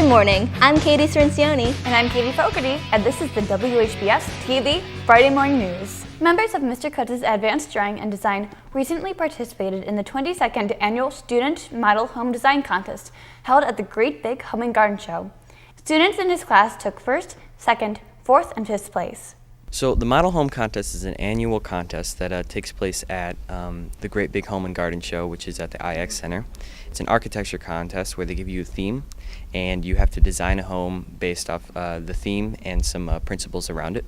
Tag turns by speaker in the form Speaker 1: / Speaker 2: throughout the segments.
Speaker 1: Good morning, I'm Katie Cerncioni.
Speaker 2: And I'm Katie Fogarty, and this is the WHBS TV Friday Morning News. Members of Mr. Kutz's Advanced Drawing and Design recently participated in the 22nd Annual Student Model Home Design Contest held at the Great Big Home and Garden Show. Students in his class took first, second, fourth, and fifth place.
Speaker 3: So the Model Home Contest is an annual contest that takes place at the Great Big Home and Garden Show, which is at the IX Center. It's an architecture contest where they give you a theme, and you have to design a home based off the theme and some principles around it.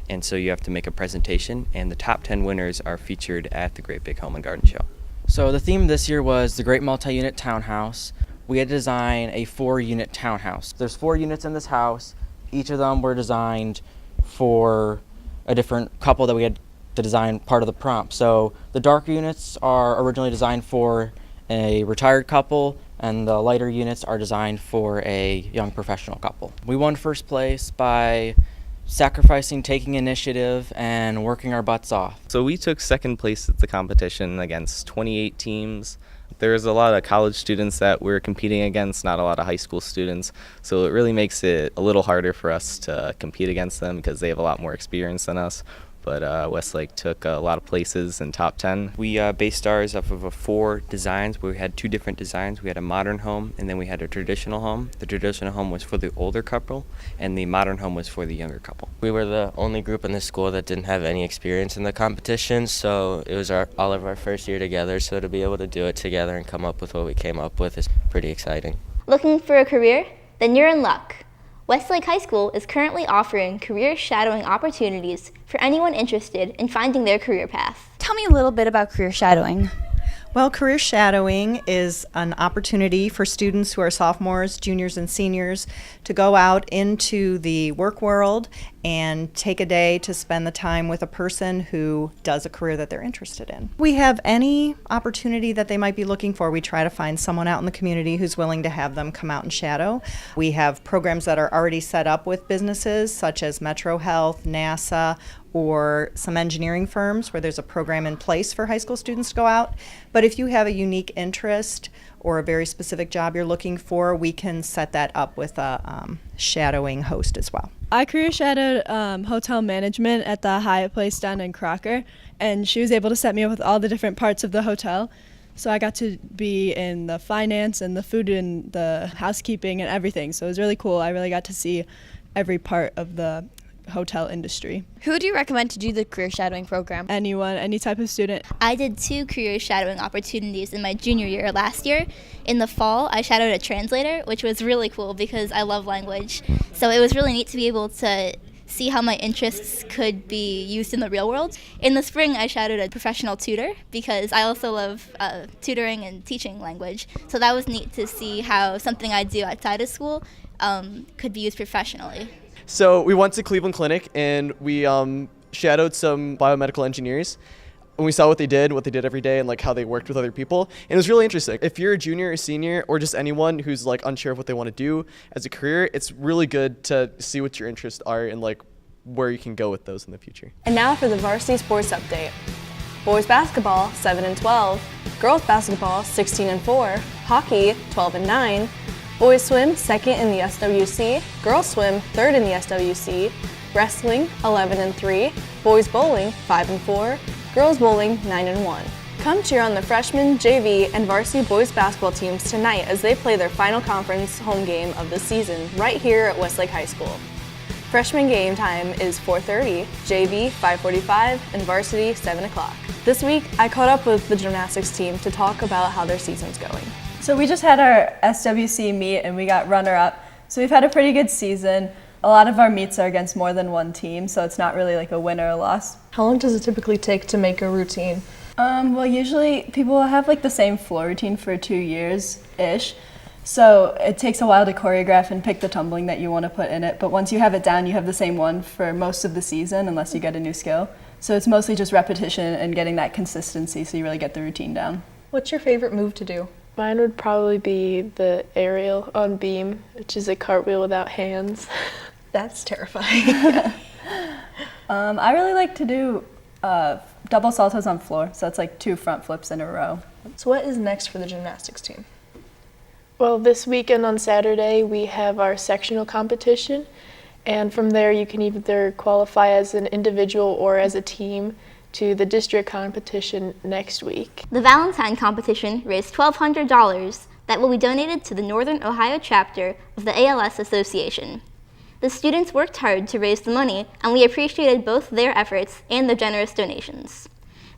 Speaker 3: And so you have to make a presentation, and the top 10 winners are featured at the Great Big Home and Garden Show.
Speaker 4: So the theme this year was the Great Multi-Unit Townhouse. We had to design a 4-unit townhouse. There's 4 units in this house. Each of them were designed for a different couple that we had to design part of the prompt. So the darker units are originally designed for a retired couple, and the lighter units are designed for a young professional couple. We won first place by sacrificing, taking initiative, and working our butts off.
Speaker 5: So we took second place at the competition against 28 teams. There's a lot of college students that we're competing against, not a lot of high school students. So it really makes it a little harder for us to compete against them because they have a lot more experience than us. But Westlake took a lot of places in top 10.
Speaker 3: We based ours off of 4 designs. We had 2 different designs. We had a modern home, and then we had a traditional home. The traditional home was for the older couple, and the modern home was for the younger couple.
Speaker 6: We were the only group in the school that didn't have any experience in the competition, so it was all of our first year together, so to be able to do it together and come up with what we came up with is pretty exciting.
Speaker 1: Looking for a career? Then you're in luck. Westlake High School is currently offering career shadowing opportunities for anyone interested in finding their career path.
Speaker 2: Tell me a little bit about career shadowing.
Speaker 7: Well, career shadowing is an opportunity for students who are sophomores, juniors, and seniors to go out into the work world and take a day to spend the time with a person who does a career that they're interested in. We have any opportunity that they might be looking for. We try to find someone out in the community who's willing to have them come out and shadow. We have programs that are already set up with businesses such as Metro Health, NASA, or some engineering firms where there's a program in place for high school students to go out. But if you have a unique interest or a very specific job you're looking for, we can set that up with a shadowing host as well.
Speaker 8: I career shadowed hotel management at the Hyatt place down in Crocker, and she was able to set me up with all the different parts of the hotel. So I got to be in the finance and the food and the housekeeping and everything. So it was really cool. I really got to see every part of the hotel industry.
Speaker 2: Who do you recommend to do the career shadowing program?
Speaker 8: Anyone, any type of student.
Speaker 1: I did 2 career shadowing opportunities in my junior year last year. In the fall, I shadowed a translator, which was really cool because I love language. So it was really neat to be able to see how my interests could be used in the real world. In the spring, I shadowed a professional tutor because I also love tutoring and teaching language. So that was neat to see how something I do outside of school could be used professionally.
Speaker 9: So we went to Cleveland Clinic and we shadowed some biomedical engineers, and we saw what they did every day, and like how they worked with other people. And it was really interesting. If you're a junior or senior or just anyone who's like unsure of what they want to do as a career, it's really good to see what your interests are and like where you can go with those in the future.
Speaker 10: And now for the varsity sports update. Boys basketball 7-12, girls basketball 16-4, hockey 12-9. Boys swim 2nd in the SWC, girls swim 3rd in the SWC, wrestling 11-3, boys bowling 5-4, girls bowling 9-1. Come cheer on the freshman, JV, and varsity boys basketball teams tonight as they play their final conference home game of the season right here at Westlake High School. Freshman game time is 4:30, JV 5:45, and varsity 7 o'clock. This week, I caught up with the gymnastics team to talk about how their season's going.
Speaker 8: So we just had our SWC meet and we got runner-up. So we've had a pretty good season. A lot of our meets are against more than one team, so it's not really like a win or a loss.
Speaker 10: How long does it typically take to make a routine?
Speaker 8: Well, usually people have like the same floor routine for 2 years-ish. So it takes a while to choreograph and pick the tumbling that you want to put in it. But once you have it down, you have the same one for most of the season unless you get a new skill. So it's mostly just repetition and getting that consistency so you really get the routine down.
Speaker 10: What's your favorite move to do?
Speaker 11: Mine would probably be the aerial on beam, which is a cartwheel without hands.
Speaker 10: That's terrifying.
Speaker 8: I really like to do double saltos on floor, so it's like 2 front flips in a row.
Speaker 10: So what is next for the gymnastics team?
Speaker 11: Well, this weekend on Saturday, we have our sectional competition, and from there you can either qualify as an individual or as a team to the district competition next week.
Speaker 1: The Valentine competition raised $1,200 that will be donated to the Northern Ohio chapter of the ALS Association. The students worked hard to raise the money, and we appreciated both their efforts and their generous donations.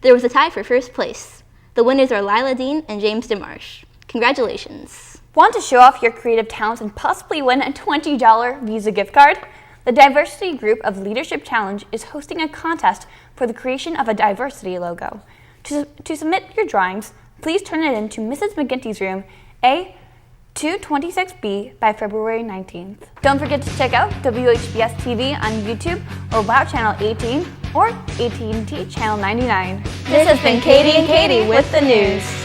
Speaker 1: There was a tie for first place. The winners are Lila Dean and James DeMarsh. Congratulations.
Speaker 2: Want to show off your creative talents and possibly win a $20 Visa gift card? The Diversity Group of Leadership Challenge is hosting a contest for the creation of a diversity logo. To submit your drawings, please turn it in to Mrs. McGinty's room, A226B, by February 19th. Don't forget to check out WHBS TV on YouTube or WOW Channel 18 or AT&T Channel 99. This has been Katie and Katie with the news.